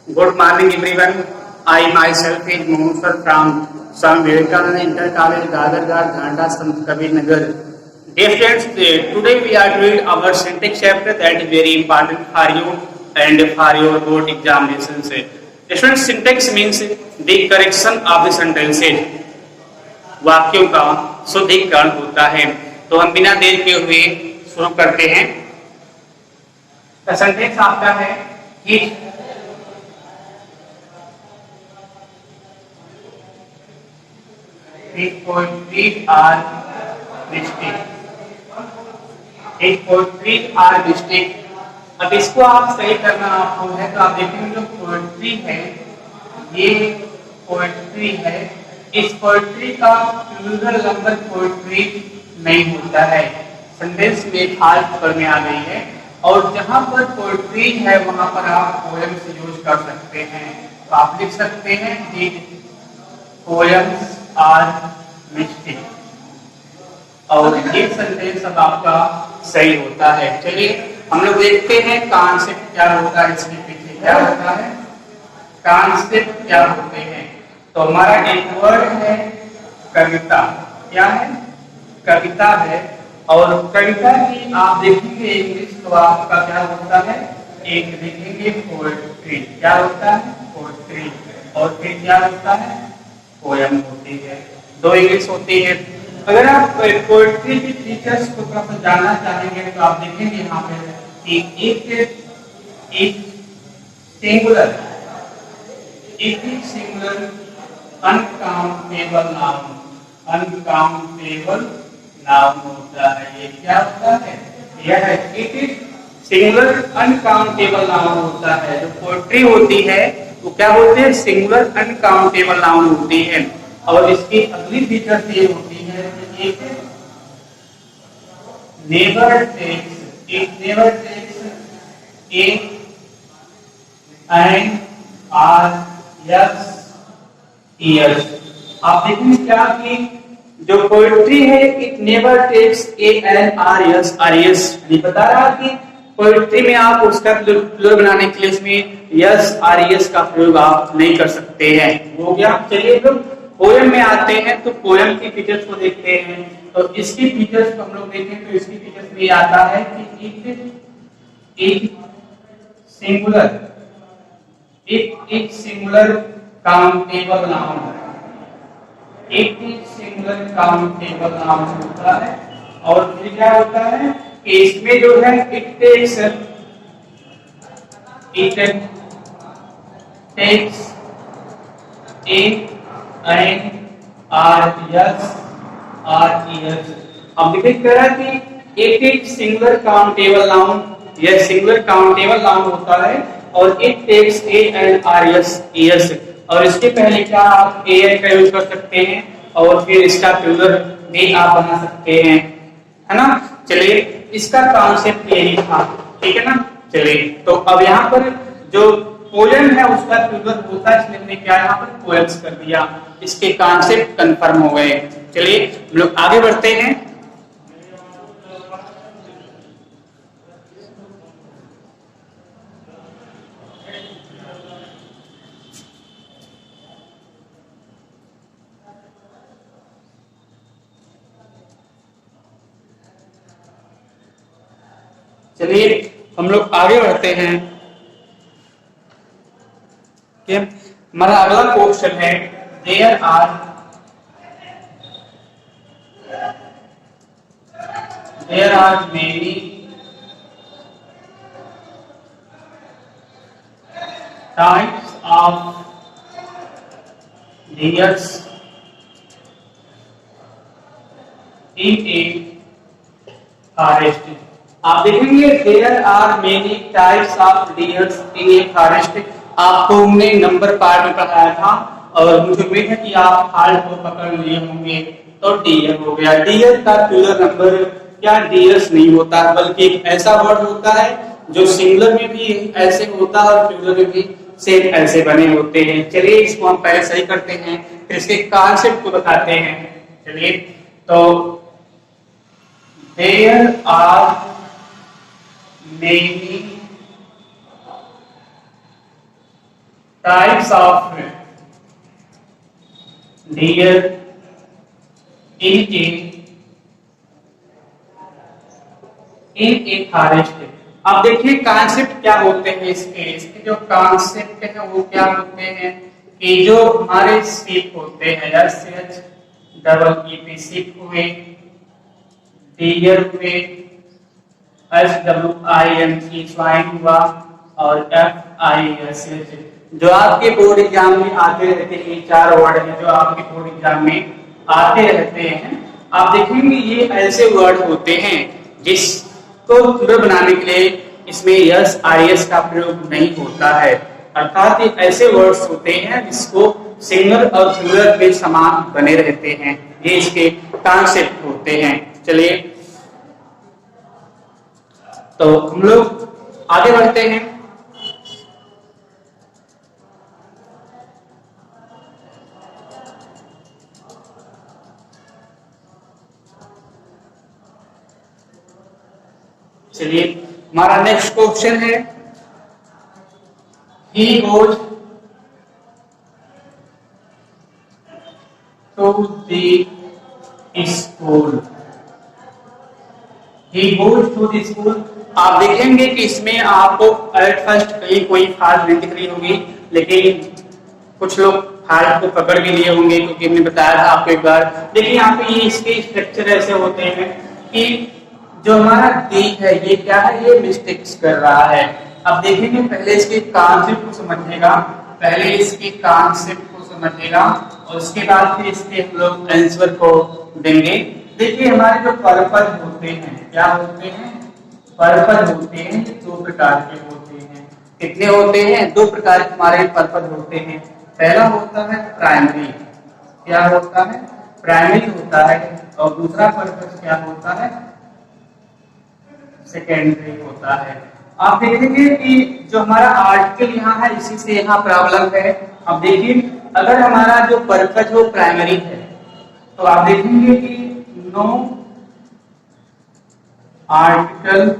Good morning, everyone. I myself is Mohammed from Swami Vivekananda Inter College, Gadargarh, Dhanda, Kabir Nagar. Dear friends, today we are doing our syntax chapter that is very important for you and for your board examinations. Students, syntax means the correction of the sentences. वाक्यों का शुद्धिकरण होता है। तो हम बिना देर के हुए शुरू करते हैं। सेंटेंस आपका है कि poetry are mistake. poetry are mistake. अब इसको आप सही करना आपको है तो आप देखेंगे जो पोएट्री है ये पोएट्री है, इस पोएट्री का प्लूरल नंबर पोएट्री नहीं होता है। सेंटेंस में खास पकड़ में आ गई है और जहां पर पोएट्री है वहां पर आप पोएम्स यूज कर सकते हैं। तो आप लिख सकते हैं कि पोएम्स आर मिस्टेक और ये सेंटेंस अब आपका सही होता है। चलिए हम लोग देखते हैं कॉन्सेप्ट क्या होता है, इसके पीछे क्या होता है, कॉन्सेप्ट क्या होते हैं। तो हमारा एक वर्ड है कविता, क्या है, कविता है। और कविता की आप देखेंगे इंग्लिश तो आपका क्या होता है, एक लिखेंगे पोएट्री, क्या होता है पोएट्री, और फिर क्या होता है पोएम होती है, दो इंग्लिश होती है। अगर आप पोएट्री की फीचर्स को थोड़ा सा जानना चाहेंगे तो आप देखेंगे यहाँ पे एक singular uncountable noun, uncountable noun होता है। ये क्या होता है, यह है it is singular uncountable noun होता है। जो पोएट्री होती है वो क्या होती है, सिंगुलर अनकाउंटेबल नाउन होती है। और इसकी अगली फीचर ये होती है कि एक never takes a and R S years. आप देखेंगे क्या कि जो पोएट्री है it never takes a an R S R S, नहीं बता रहा कि पोएट्री में आप उसका प्लूरल बनाने के लिए उसमें यस आर यस का प्रयोग आप नहीं कर सकते हैं, हो गया। चलिए लोग पोएम में आते हैं तो पोएम की फीचर्स को देखते हैं। तो इसकी फीचर्स को हम लोग देखें तो इसकी फीचर्स में आता है कि एक सिंगुलर काउंटेबल नाउन, एक सिंगुलर काउंटेबल नाउन होता है। और फिर क्या होता है कि इसमें जो है it takes a and R S. अब देखिए कह रहा है कि एक सिंगुलर काउंटेबल नाउन, यह सिंगुलर काउंटेबल नाउन होता है और it takes a and R S. और इसके पहले क्या आप ए का यूज कर सकते हैं और फिर इसका प्लूरल भी आप बना सकते हैं, है ना। चलिए इसका कॉन्सेप्ट यही था, ठीक है ना। चलिए तो अब यहाँ पर जो पोएम है उसका प्लूरल होता है, इसलिए हमने क्या यहाँ पर पोएम्स कर दिया, इसके कॉन्सेप्ट कंफर्म हो गए। चलिए हम लोग आगे बढ़ते हैं। चलिए हम लोग आगे बढ़ते हैं कि हमारा अगला क्वेश्चन है there are many types of deers in a forest. आप देखेंगे there are many types of deers in a forest, आपको हमने नंबर पार्ट में पढ़ाया था और मुझे उम्मीद है कि आप हाल को पकड़ लिए होंगे। तो डियर हो गया, डियर का प्लूरल नंबर क्या डियर्स नहीं होता बल्कि एक ऐसा वर्ड होता है जो सिंगुलर में भी ऐसे होता है और प्लूरल में भी सेम ऐसे बने होते हैं। चलिए इसको हम पहले सही करते हैं फिर इसके कॉन्सेप्ट को बताते हैं। चलिए तो there are many types of dear in a forest. अब देखिए कॉन्सेप्ट क्या होते हैं इसके जो कॉन्सेप्ट है वो क्या होते हैं कि जो हमारे शिप होते हैं SHEEP शिप हुए, डियर हुए, SWINE स्वाइन हुआ और FISH जो आपके बोर्ड एग्जाम में आते रहते हैं। चार वर्ड हैं जो आपके बोर्ड एग्जाम में आते रहते हैं। आप देखेंगे ये ऐसे वर्ड होते हैं जिसको प्लूरल बनाने के लिए इसमें SIS का प्रयोग नहीं होता है, अर्थात ये ऐसे वर्ड्स होते हैं जिसको सिंगल और प्लूरल में समान बने रहते हैं। ये इसके कॉन्सेप्ट होते हैं। चलिए तो हम लोग आगे बढ़ते हैं। चलिए हमारा नेक्स्ट क्वेश्चन है he goes to the school। he goes to the school। आप देखेंगे कि इसमें आपको एट फर्स्ट कहीं कोई फाल्ट नहीं दिख रही होगी, लेकिन कुछ लोग फाल्ट को पकड़ भी लिए होंगे क्योंकि हमने बताया था आपको एक बार। देखिए यहाँ पे ये इसके स्ट्रक्चर ऐसे होते हैं कि जो हमारा डी है ये क्या है, ये मिस्टेक्स कर रहा है। अब देखेंगे पहले इसके कॉन्सेप्ट को समझिएगा, पहले इसके कॉन्सेप्ट को समझिएगा और उसके बाद फिर इसके हम लोग आंसर को देंगे। देखिए हमारे जो पर्पज होते हैं क्या होते हैं, पर्पज होते हैं दो प्रकार के होते हैं। कितने होते हैं? दो प्रकार के हमारे पर्पज होते हैं। पहला होता है प्राइमरी, क्या होता है? प्राइमरी होता है। और दूसरा पर्पज क्या होता है? सेकेंडरी होता है। आप देखेंगे कि जो हमारा आर्टिकल यहाँ है इसी से यहाँ प्रॉब्लम है। अब देखिए अगर हमारा जो पर्पज हो प्राइमरी है तो आप देखेंगे कि no article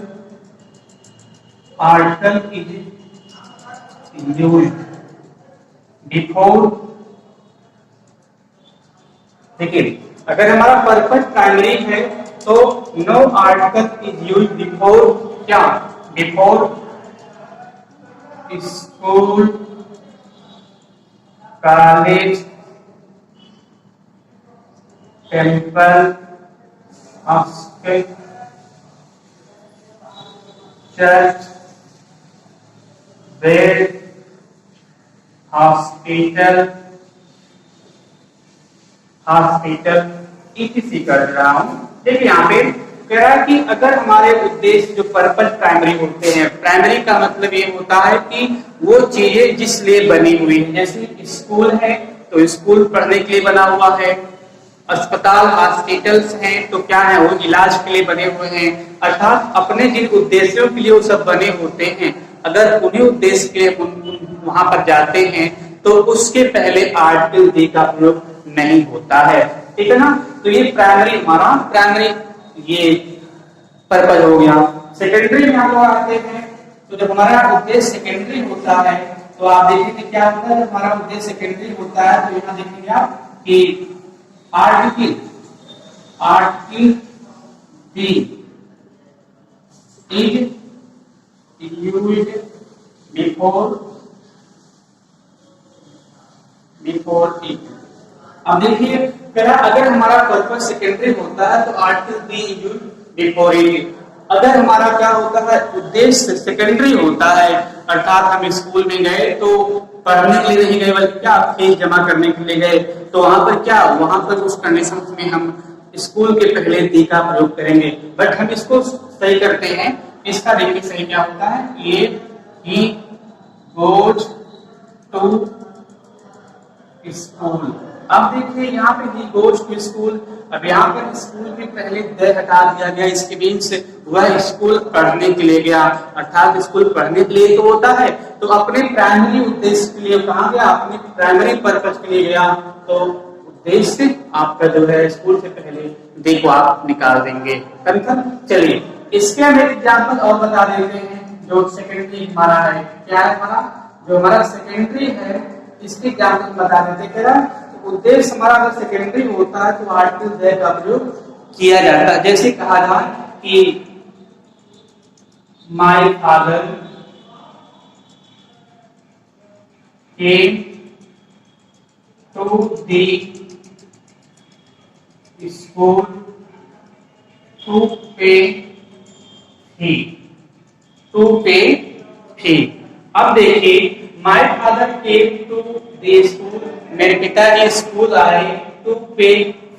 is used before. देखिए अगर हमारा पर्पज प्राइमरी है तो no article is used before क्या? Before school, college, temple, hospital, church, bed, hospital इसी कर रहा हूं। देखिए यहाँ पे कह रहा है कि अगर हमारे उद्देश्य जो पर्पज प्राइमरी होते हैं, प्राइमरी का मतलब ये होता है कि वो चीजें जिस लिए बनी हुई है, जैसे स्कूल है तो स्कूल पढ़ने के लिए बना हुआ है, अस्पताल हॉस्पिटल्स हैं तो क्या है वो इलाज के लिए बने हुए हैं, अर्थात अपने जिन उद्देश्यों के लिए वो सब बने होते हैं अगर उन्हीं उद्देश्य के लिए वहां पर जाते हैं तो उसके पहले आर्टिकल डी का प्रयोग नहीं होता है। ठीक है ना? तो ये प्राइमरी हमारा प्राइमरी ये पर्पज हो गया। सेकेंडरी में हम आते हैं तो जब हमारा उद्देश्य सेकेंडरी होता है तो आप देखेंगे क्या होता है, जब हमारा उद्देश्य सेकेंडरी होता है तो यहाँ देखेंगे आप कि article D is used before it. अब देखिए अगर हमारा पर्पज सेकेंडरी होता है तो article D is used before it. अगर हमारा क्या होता है उद्देश्य सेकेंडरी होता है अर्थात हम स्कूल में गए तो पढ़ने के लिए नहीं गए बल्कि क्या फीस जमा करने के लिए गए तो वहां पर क्या वहां पर उस कंडीशन में हम स्कूल के पहले डी का प्रयोग करेंगे। बट हम इसको सही करते हैं, इसका देखिए सही क्या होता है, ये ही गोज टू स्कूल। अब देखिए यहाँ पे ही गोज टू स्कूल, अब यहाँ पर स्कूल के पहले द हटा दिया गया, इसके बीच वह स्कूल पढ़ने के लिए गया अर्थात स्कूल पढ़ने के लिए तो होता है तो अपने प्राइमरी उद्देश्य के लिए कहाँ गया, अपने प्राइमरी पर्पज के लिए गया तो उद्देश्य आपका जो है स्कूल से पहले देखो आप निकाल देंगे। चलिए इसके हम एक एग्जाम्पल और बता देते हैं जो सेकेंडरी हमारा है, क्या है हमारा जो हमारा सेकेंडरी है इसकी एग्जाम्पल बता देते क्या तो उद्देश्य हमारा अगर सेकेंडरी होता है तो आर्टिकल द का प्रयोग किया जाता है। जैसे कहा जाए कि my father came to the school to pay fee, to pay fee. अब देखिए my father came to the school, मेरे पिताजी स्कूल आए टू पे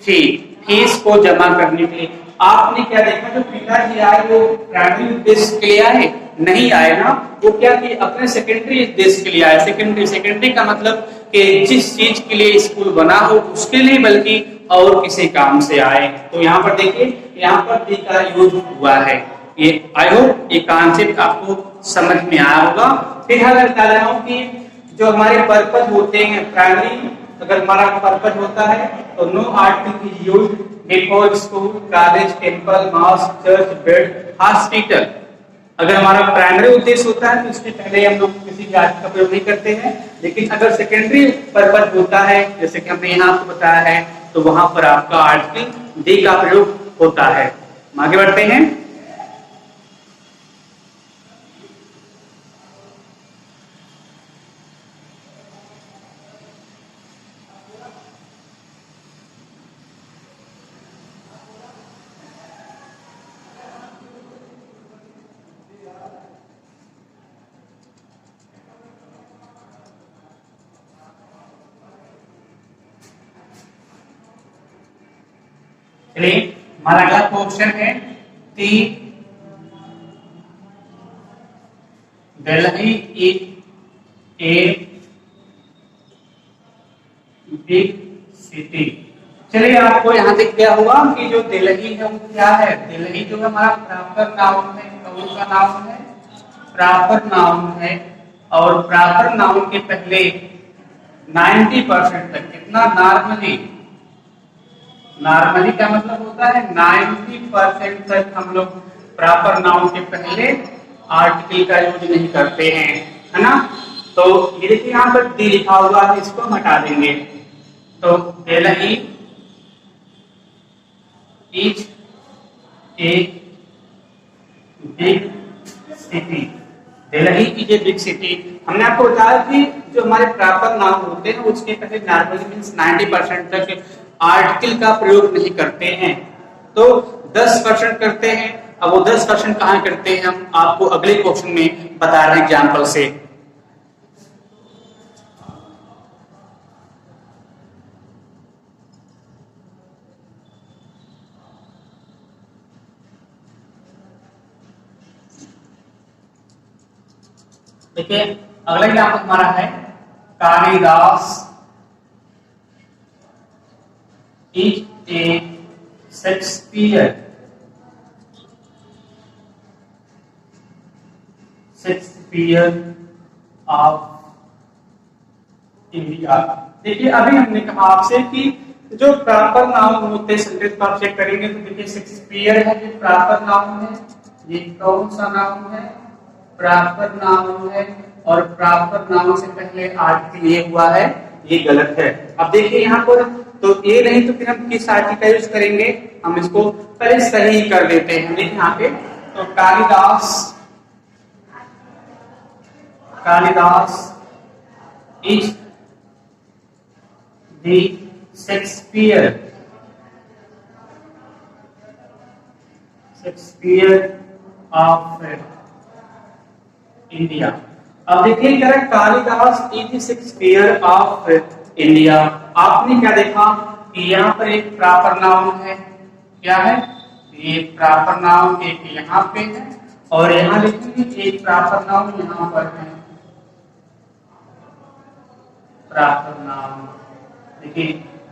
फी, फीस को जमा करने के लिए। आपने क्या देखा जो पिताजी आए वो प्राइमरी उद्देश्य के लिए आए नहीं आए ना, वो क्या कि अपने सेकेंडरी उद्देश्य के लिए आए। सेकेंडरी का मतलब कि जिस चीज के लिए स्कूल बना हो उसके लिए बल्कि और किसी काम से आए। तो यहाँ पर देखिए यहाँ पर दी का यूज हुआ है। ये आई होप ये कॉन्सेप्ट आपको समझ में आया होगा। फिर अगर बता रहा हूँ कि जो हमारे पर्पज होते हैं प्राइमरी, अगर हमारा पर्पज होता है तो no article is used before school, college, temple, mosque, church, bed, hospital. अगर हमारा प्राइमरी उद्देश्य होता है तो इसके पहले हम लोग किसी भी आर्टिकल का प्रयोग नहीं करते हैं। लेकिन अगर सेकेंडरी पर्पज होता है जैसे कि हमने यहाँ आपको बताया है तो वहां पर आपका आर्टिकल दी का प्रयोग होता है। आगे बढ़ते हैं। हमारा अगला क्वेश्चन है the Delhi is a big city. चलिए आपको यहाँ से क्या हुआ कि जो दिल्ली है वो क्या है, दिल्ली जो है हमारा प्रॉपर नाउन है, कौन सा नाउन है, प्रॉपर नाउन है। और प्रॉपर नाउन के पहले 90% तक कितना नॉर्मली का मतलब होता है 90% तक हम लोग प्रॉपर नाउन के पहले आर्टिकल का यूज नहीं करते हैं, है ना। तो ये देखिए यहाँ पर दी लिखा हुआ है, इसको हम हटा देंगे। तो Delhi is a big city, Delhi is a big city. हमने आपको बताया कि जो हमारे प्रॉपर नाउन होते हैं उसके पहले नॉर्मली मींस 90% तक आर्टिकल का प्रयोग नहीं करते हैं, तो 10% करते हैं। अब वो 10% कहाँ करते हैं हम आपको अगले क्वेश्चन में बता रहे हैं एग्जाम्पल से। देखिए अगला एग्जाम्पल हमारा है Kalidas is a Shakespeare of India. देखिए अभी हमने कहा आपसे कि जो प्रॉपर नाउन होते हैं सेंटेंस को आप चेक करेंगे तो देखिए शेक्सपियर है ये प्रॉपर नाउन है, ये कौन सा नाउन है, प्रॉपर नाउन है। और प्रॉपर नाउन से पहले आर्टिकल ये हुआ है, ये गलत है। अब देखिए यहाँ पर तो ये नहीं तो फिर हम किस आर्टिकल का यूज करेंगे, हम इसको पहले सही कर देते हैं। देखिए यहाँ पे तो Kalidas is the Shakespeare of India. अब देखिए क्या है Kalidas is Shakespeare of India. आपने क्या देखा कि यहाँ पर एक प्रॉपर नाउन है, क्या है ये प्रॉपर नाउन, एक यहाँ पे है और यहाँ लिखेंगे एक प्रॉपर नाउन यहाँ पर है, प्रॉपर नाउन। देखिए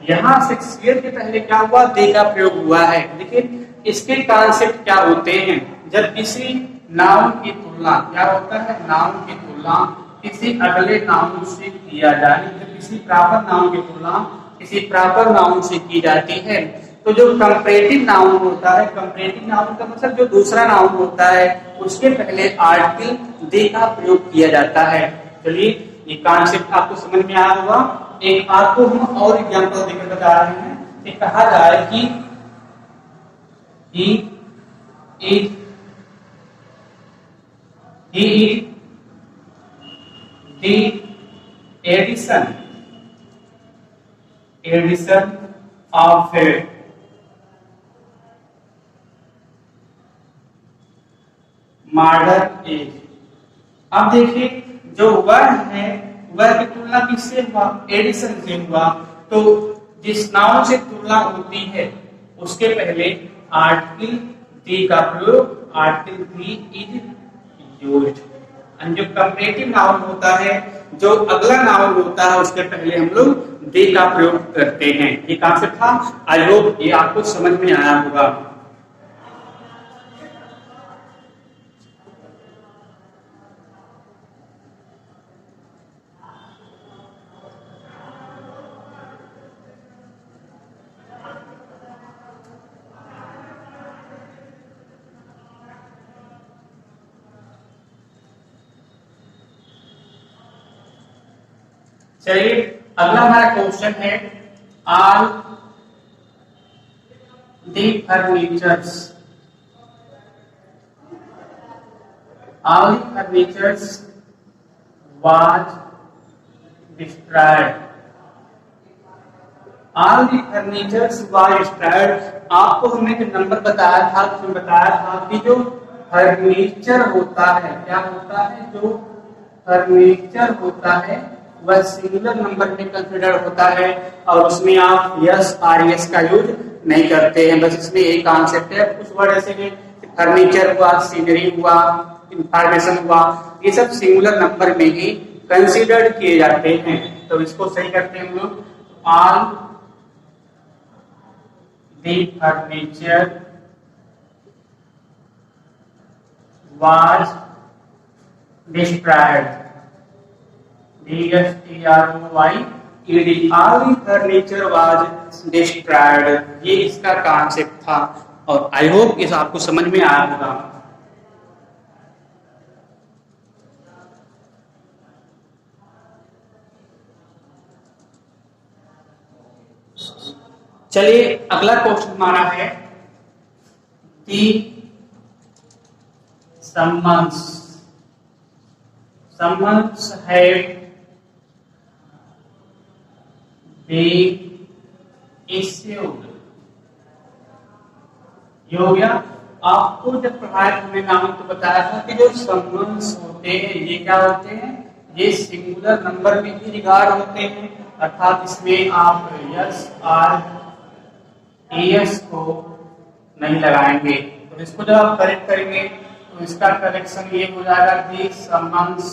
यहाँ शेक्सपियर के पहले क्या हुआ, दे का प्रयोग हुआ है। देखिए इसके कॉन्सेप्ट क्या होते हैं, जब किसी नाउन की तुलना क्या होता है, नाउन की तुलना किसी अगले नाउन से किया जाए, जब किसी प्रॉपर नाउन की तुलना किसी प्रॉपर नाउन से की जाती है तो जो कंपैरेटिव नाउन होता है, कंपैरेटिव नाउन का मतलब जो दूसरा नाउन होता है उसके पहले आर्टिकल दे का प्रयोग किया जाता है। चलिए ये कॉन्सेप्ट आपको समझ में आया होगा। एक आपको हम और एग्जांपल देकर बता रहे हैं कि कहा जाए कि he is the addition of a modern age. अब देखिए जो वह है वह की तुलना किससे हुआ, एडिशन से हुआ। तो जिस नाउन से तुलना होती है उसके पहले आर्टिकल दी का प्रयोग, आर्टिकल दी इज यूज्ड। और जो कंपैरेटिव नाउन होता है, जो अगला नाउन होता है उसके पहले हम लोग दे का प्रयोग करते हैं। ये कॉन्सेप्ट था, आई होप ये आपको समझ में आया होगा। चलिए अगला हमारा क्वेश्चन है, all the furnitures, all the furnitures was destroyed. All the furnitures was destroyed. आपको हमने जो नंबर बताया था उसमें बताया था कि जो फर्नीचर होता है, क्या होता है, जो फर्नीचर होता है वह सिंगुलर नंबर में कंसीडर होता है और उसमें आप यस आर एस का यूज नहीं करते हैं। बस इसमें यही कॉन्सेप्ट है। कुछ वर्ड ऐसे हैं फर्नीचर हुआ, सीनरी हुआ, इंफॉर्मेशन हुआ, ये सब सिंगुलर नंबर में ही कंसीडर किए जाते हैं। तो इसको सही करते हैं हम लोग, all the furniture was destroyed. D-S-T-R-O-Y-E-D, all the furniture was destroyed। ये इसका कॉन्सेप्ट था और आई होप इस आपको समझ में आया होगा। चलिए अगला क्वेश्चन हमारा है, दी summons have been issued। ये हो गया। आपको जब पढ़ाया हमने नाम तो बताया था कि जो समन्स होते हैं ये क्या होते हैं, ये सिंगुलर नंबर में ही रिगार्ड होते हैं, अर्थात इसमें आप यस आर एस को नहीं लगाएंगे। तो इसको जब आप करेक्ट करेंगे तो इसका करेक्शन ये हो जाएगा, दी समन्स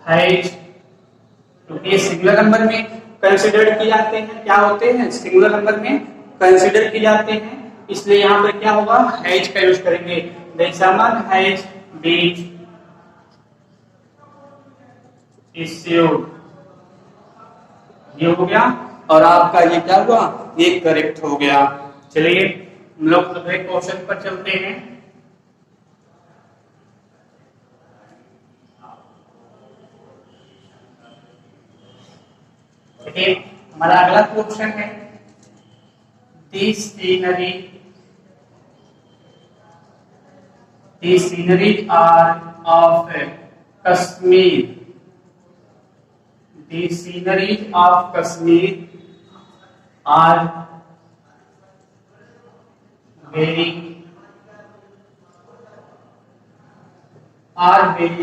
हैज, क्योंकि ये सिंगुलर नंबर में कंसीडर किए जाते हैं, क्या होते हैं, सिंगुलर नंबर में कंसीडर किए जाते हैं, इसलिए यहाँ पर क्या होगा, हैज का यूज करेंगे। The summon has been issued, ये हो गया और आपका ये क्या हुआ, ये करेक्ट हो गया। चलिए हम लोग अगले क्वेश्चन पर चलते हैं। देखिए हमारा अगला क्वेश्चन है, the scenery are of Kashmir, the scenery of Kashmir are very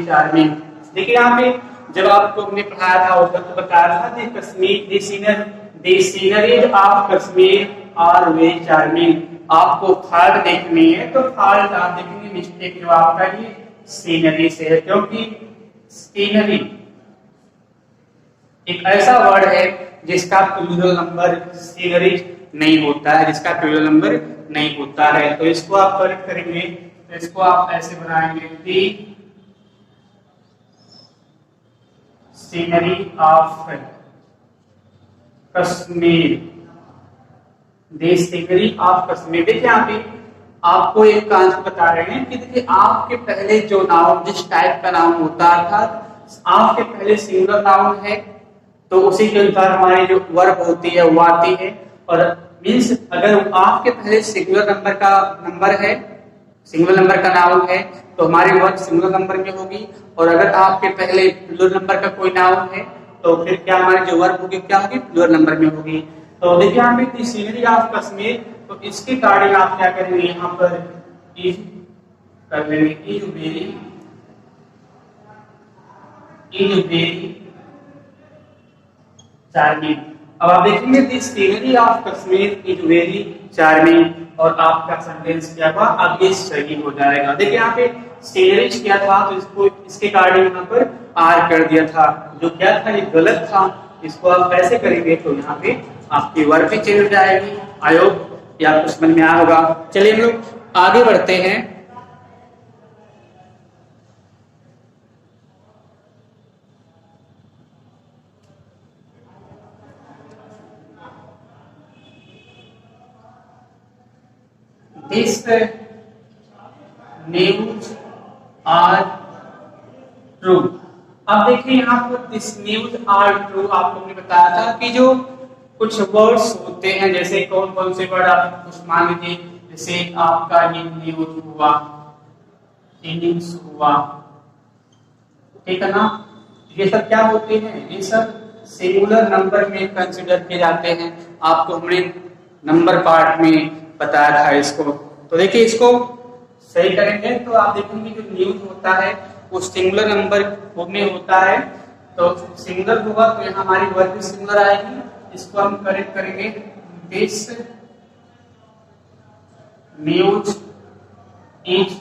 charming. देखिए यहाँ पे जब आपको हमने पढ़ाया था उस वक्त बताया था कि Kashmir the scenery of Kashmir are very charming. आपको फॉल्ट देखनी है तो फॉल्ट आप देखेंगे मिस्टेक जो आपका ये सीनरी से है, क्योंकि सीनरी एक ऐसा वर्ड है जिसका प्लूरल नंबर सीनरी नहीं होता है, जिसका प्लूरल नंबर नहीं होता है। तो इसको आप करेक्ट करेंगे तो इसको आप ऐसे बनाएंगे, the scenery of Kashmir, the scenery of Kashmir. देखिए यहाँ पे आपको एक कॉन्सेप्ट बता रहे हैं कि देखिए आपके पहले जो नाउन जिस टाइप का नाउन होता था, आपके पहले सिंगुलर नाउन है तो उसी के अनुसार हमारी जो वर्ब होती है वो आती है। और मीन्स अगर आपके पहले सिंगुलर नंबर है, सिंगुलर नंबर का नाउन है तो हमारी वर्ब सिंगुलर नंबर में होगी। और अगर आपके पहले प्लूरल नंबर का कोई नाउन है तो फिर क्या हमारी जो वर्ब होगी क्या होगी, प्लूरल नंबर में होगी। तो देखिए यहाँ पे सीनरी ऑफ कश्मीर, तो इसके अकॉर्डिंग आप क्या करेंगे, यहाँ पर इज कर लेंगे, इज वेरी चार्मिंग। अब आप देखेंगे the scenery of Kashmir is very charming, और आपका सेंटेंस क्या हुआ, अब ये सही हो जाएगा। देखिए यहाँ पे सीनरी किया था तो इसको इसके अकॉर्डिंग यहाँ पर आर कर दिया था, जो क्या था ये गलत था। इसको आप ऐसे करेंगे तो यहाँ पे आपकी वर्ब भी चेंज हो जाएगी। आई होप ये आपको समझ में आया होगा। चलिए हम लोग आगे बढ़ते हैं। This news are true। अब देखिए यहाँ पर दिस न्यूज आर ट्रू, आपको हमने बताया था कि जो कुछ वर्ड्स होते हैं, जैसे कौन कौन से वर्ड आप कुछ मान लीजिए, जैसे आपका ये न्यूज हुआ, इनिंग्स हुआ, ठीक है ना, ये सब क्या होते हैं, ये सब सिंगुलर नंबर में कंसीडर किए जाते हैं। आपको हमने नंबर पार्ट में बताया था इसको। तो देखिए इसको सही करेंगे तो आप देखेंगे जो न्यूज होता है वो सिंगुलर नंबर में होता है, तो सिंगुलर होगा तो यहाँ हमारी वर्ब भी सिंगुलर आएगी। इसको हम करेक्ट करेंगे, दिस न्यूज इज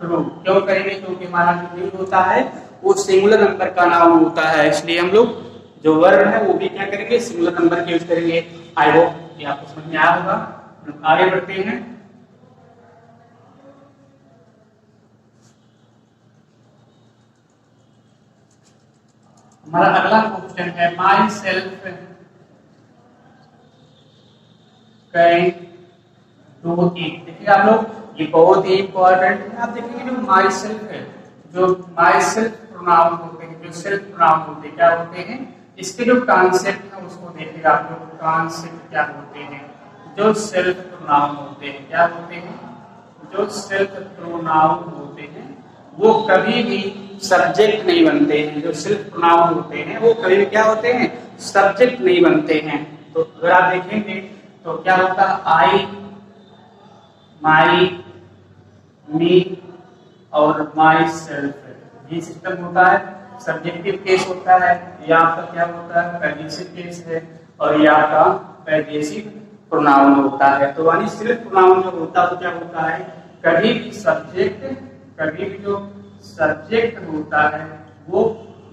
ट्रू। क्यों करेंगे, क्योंकि हमारा जो न्यूज होता है वो सिंगुलर नंबर का नाउन होता है, इसलिए हम लोग जो वर्ब है वो भी क्या करेंगे, सिंगुलर नंबर के यूज करेंगे। आई होप ये आपको समझ में आया होगा। आगे बढ़ते हैं। हमारा अगला क्वेश्चन है my self can do it. देखिए आप लोग ये बहुत ही इंपॉर्टेंट है। आप देखेंगे जो माई सेल्फ है, जो माई सेल्फ प्रोनाउन होते हैं, जो सेल्फ प्रोनाउन होते हैं क्या होते हैं, इसके जो कॉन्सेप्ट है उसको देखिएगा आप लोग। कॉन्सेप्ट क्या होते हैं, जो सेल्फ प्रोनाउन होते हैं क्या होते हैं, जो सेल्फ प्रोनाउन होते हैं वो कभी भी सब्जेक्ट नहीं बनते हैं। जो सेल्फ प्रोनाउन होते हैं वो कभी भी क्या होते हैं, सब्जेक्ट नहीं बनते हैं। तो अगर आप देखेंगे तो क्या होता है, आई, माई, मी और माई सेल्फ, ये सिस्टम होता है। सब्जेक्टिव केस होता है, या आपका क्या होता है, पजेसिव केस है, और या आपका पजेसिव प्रोनाउन होता है। तो यानी सेल्फ प्रोनाउन जो होता है वो क्या होता है, कभी भी सब्जेक्ट, कभी भी जो सब्जेक्ट होता है वो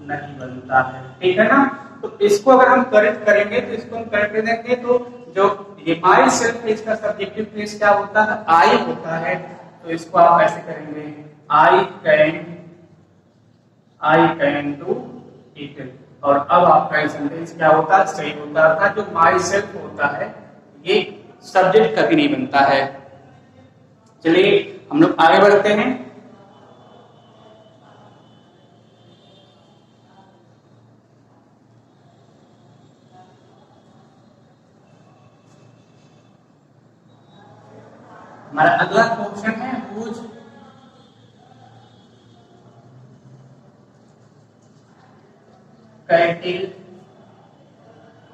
नहीं बनता है, ठीक है ना। तो इसको अगर हम करेक्ट करेंगे तो इसको हम करेक्ट करेंगे तो जो ये माई सेल्फ इसका सब्जेक्टिव केस क्या होता है, आई होता है। तो इसको आप ऐसे करेंगे, आई कैन डू इट। और अब आपका सेंटेंस क्या होता है, सही होता था। जो माई सेल्फ होता है ये सब्जेक्ट कभी नहीं बनता है। चलिए हम लोग आगे बढ़ते हैं। हमारा अगला क्वेश्चन है हुज कैटिल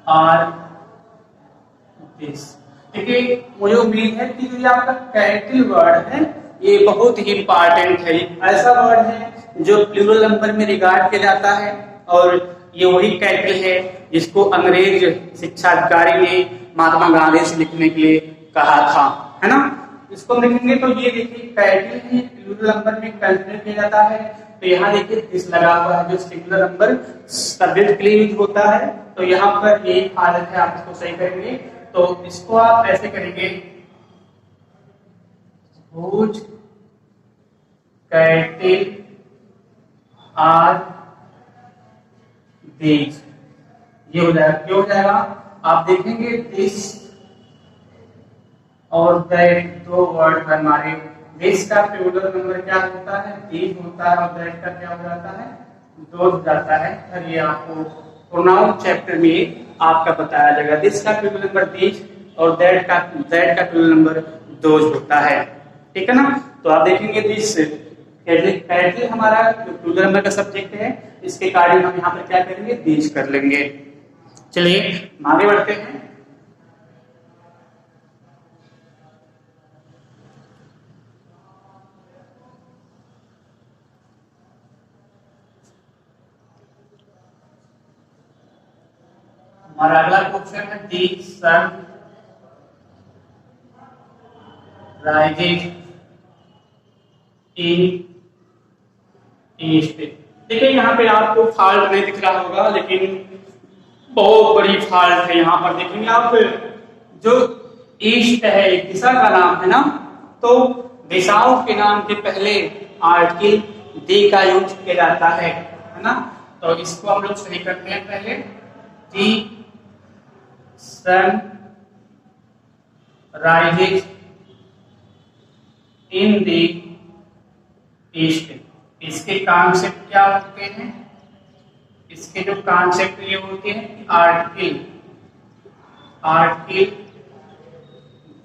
आर दिस। देखिए मुझे उम्मीद है कि जो आपका कैटिल वर्ड है ये बहुत ही इंपॉर्टेंट है। ऐसा वर्ड है जो प्लूरल नंबर में रिगार्ड किया जाता है, और ये वही कैटिल है जिसको अंग्रेज शिक्षा अधिकारी ने महात्मा गांधी से लिखने के लिए कहा था, है ना। इसको लिखेंगे तो ये देखिए कैटिल है, प्लूरल नंबर में कंसीडर किया जाता है। तो यहाँ देखिए दिस लगा हुआ है जो सिंगुलर नंबर सब्जेक्ट के लिए यूज होता है। तो यहाँ पर ये हालत है, आप इसको सही करेंगे तो इसको आप ऐसे करेंगे, हुज कैटिल आर दीज, ये हो जाएगा। क्यों हो जाएगा, आप देखेंगे दिस और दैट दो वर्ड हमारे। दिस का प्लूरल नंबर क्या होता है? दीज होता है, और दैट का क्या हो जाता है? दोज जाता है। फिर ये आपको प्रोनाउन चैप्टर में आपका बताया जाएगा। दिस का प्लूरल नंबर दीज और दैट का प्लूरल नंबर दोज होता है। ठीक है ना? तो आप देखेंगे दिस कैटल हमारा जो प्लूरल नंबर का सब्जेक्ट है, इसके कारण हम यहाँ पर क्या करेंगे? दीज कर लेंगे। चलिए आगे बढ़ते हैं। हमारा अगला क्वेश्चन है दी सन राइजेज इन ईस्ट। देखिए यहाँ पे आपको फॉल्ट नहीं दिख रहा होगा, लेकिन बहुत बड़ी फॉल्ट है। यहाँ पर देखेंगे आप, जो ईस्ट है एक दिशा का नाम है ना, तो दिशाओं के नाम के पहले आर्टिकल दी का यूज किया जाता है ना? तो इसको हम लोग सही करते हैं। पहले the sun rises in the east. इसके कॉन्सेप्ट क्या होते हैं? इसके जो कॉन्सेप्ट ये होते हैं कि article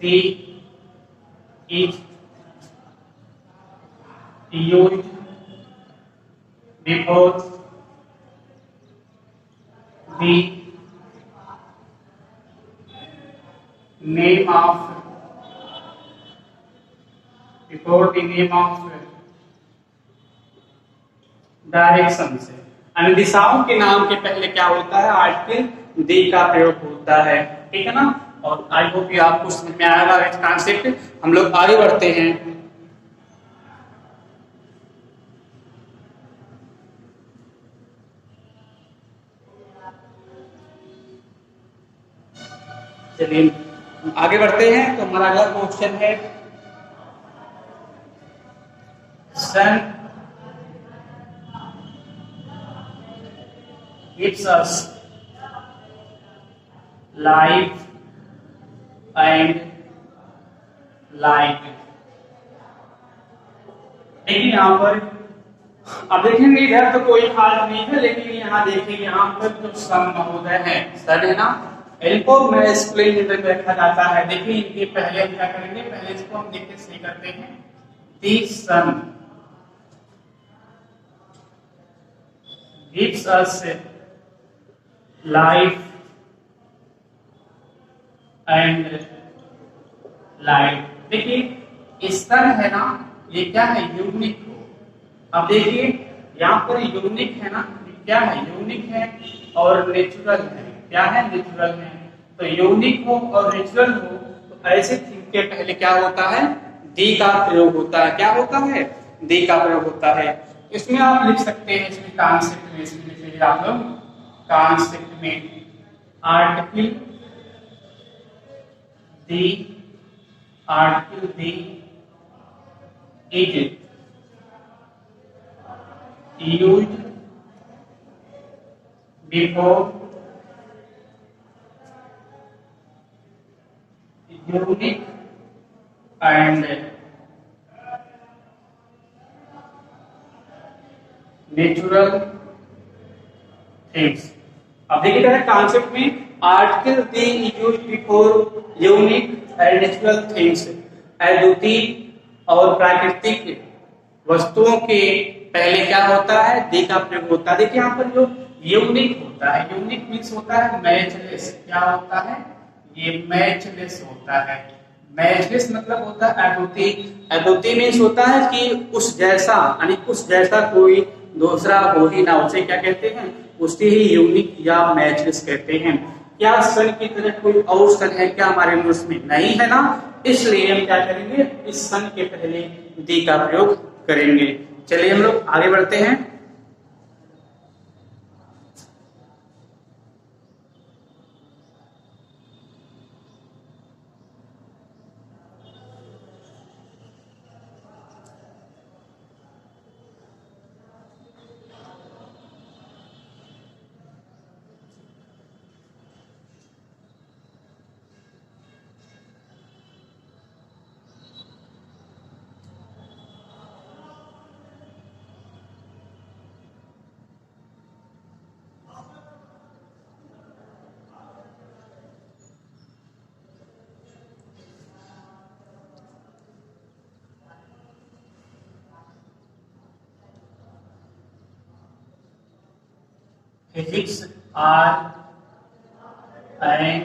the is used before the name of direction से। यानी दिशाओं के नाम के पहले क्या होता है? आर्टिकल दी का प्रयोग होता है। ठीक है ना? और आई होप कि आपको समझ में आएगा इस कॉन्सेप्ट। हम लोग आगे बढ़ते हैं। चलिए आगे बढ़ते हैं। तो हमारा अगला क्वेश्चन है सन gives us life and light। लेकिन यहाँ पर अब देखेंगे, इधर तो कोई फॉल्ट नहीं है, लेकिन यहाँ देखिए, यहाँ पर जो सन महोदय है, सन है ना, इनको मैस्कुलिन जेंडर में रखा जाता है। देखिए इनके पहले हम क्या करेंगे? पहले इसको हम देखते सही करते हैं। दी सन gives us life and light। देखिए सन है ना, ये क्या है? यूनिक हो। अब देखिए यहाँ पर यूनिक है ना, क्या है? यूनिक है और नेचुरल है। क्या है? नेचुरल है। तो यूनिक हो और नेचुरल हो, तो ऐसे थिंग के पहले क्या होता है? दी का प्रयोग होता है। क्या होता है? दी का प्रयोग होता है। इसमें आप लिख सकते हैं, इसमें कॉन्सेप्ट में, इसमें लिखिए आप लोग कॉन्सेप्ट में article the, article the is used before unique and natural things. अब देखिए कॉन्सेप्ट में article the used before unique and natural things. अद्वितीय और प्राकृतिक वस्तुओं के पहले क्या होता है? दी का प्रयोग होता है। देखिए यहाँ पर जो यूनिक होता है, यूनिक मीन्स होता है मैचलेस। क्या होता है? ये मैचलेस होता है। मैचलेस मतलब होता है अद्वितीय। अद्वितीय मीन्स होता है कि उस जैसा, यानी उस जैसा कोई दूसरा हो ही ना, उसे क्या कहते हैं? उसे ही यूनिक या मैचलेस कहते हैं। क्या सन की तरह कोई और सन है क्या हमारे न्यूज में? नहीं है ना, इसलिए हम क्या करेंगे? इस सन के पहले दी का प्रयोग करेंगे। चलिए हम लोग आगे बढ़ते हैं। Physics are and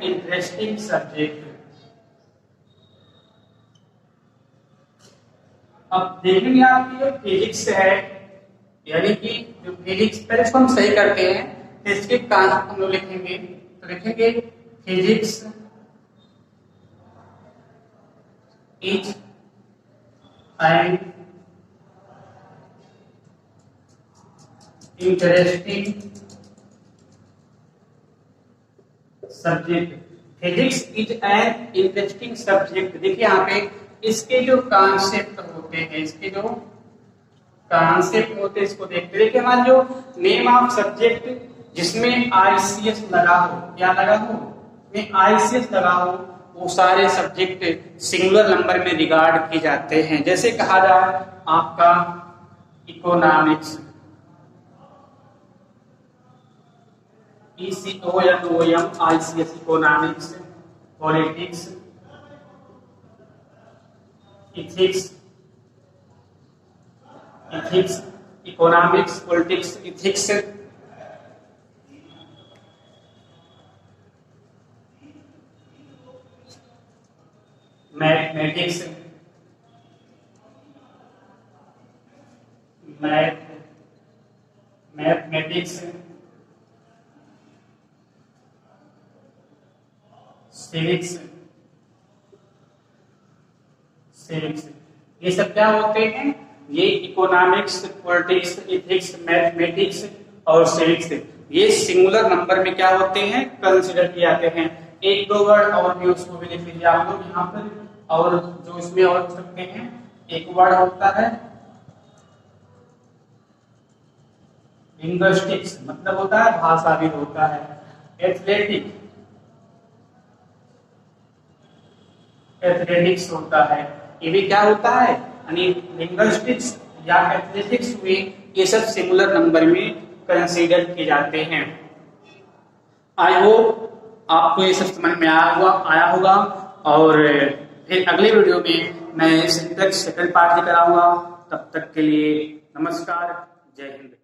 interesting subject. अब देखेंगे आप ये फिजिक्स है, यानी कि जो फिजिक्स, पहले इसको हम सही करते हैं, तो इसके कॉन्सेप्ट हम लोग लिखेंगे। तो लिखेंगे physics is an interesting subject. Physics is an interesting subject. देखिए यहाँ पे इसके जो कॉन्सेप्ट होते हैं, इसके जो कॉन्सेप्ट होते हैं, इसको देखते देखिए हमारा जो नेम ऑफ सब्जेक्ट जिसमें आईसीएस लगा हो, क्या लगा हो, में आईसीएस लगा हो, वो सारे सब्जेक्ट सिंगुलर नंबर में रिगार्ड किए जाते हैं। जैसे कहा जाए आपका economics, ECONOM ICS economics, politics, ethics, economics, politics, ethics, mathematics, mathematics, civics, ये सब क्या होते हैं, ये इकोनॉमिक्स, पॉलिटिक्स, इथिक्स, मैथमेटिक्स और सिविक्स, ये सिंगुलर नंबर में क्या होते हैं, कंसीडर किए जाते हैं। एक दो वर्ड और भी उसको भी लिख लीजिए आप लोग यहाँ पर, और जो इसमें और लिख सकते हैं, एक वर्ड होता है लिंग्विस्टिक्स, मतलब होता है भाषाविद होता है। एथलेटिक्स होता है, ये भी क्या होता है, यानी लिंग्विस्टिक्स या एथलेटिक्स हुए, ये सब सिंगुलर नंबर में कंसीडर किए जाते हैं। आई होप आपको ये सब समझ में आया होगा, और फिर अगले वीडियो में मैं सिंटैक्स सेकंड पार्ट लेकर आऊंगा। तब तक के लिए नमस्कार, जय हिंद।